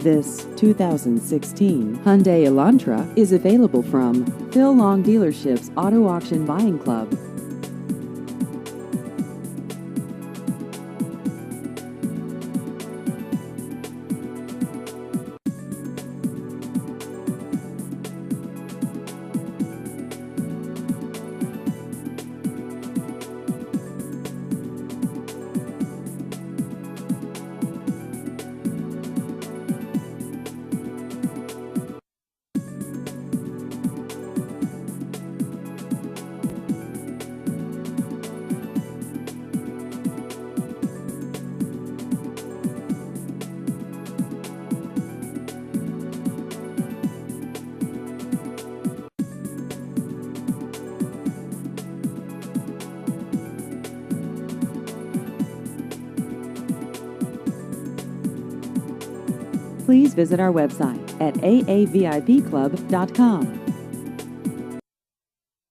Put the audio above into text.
This 2016 Hyundai Elantra is available from Phil Long Dealership's Auto Auction Buying Club. Please visit our website at aavipclub.com.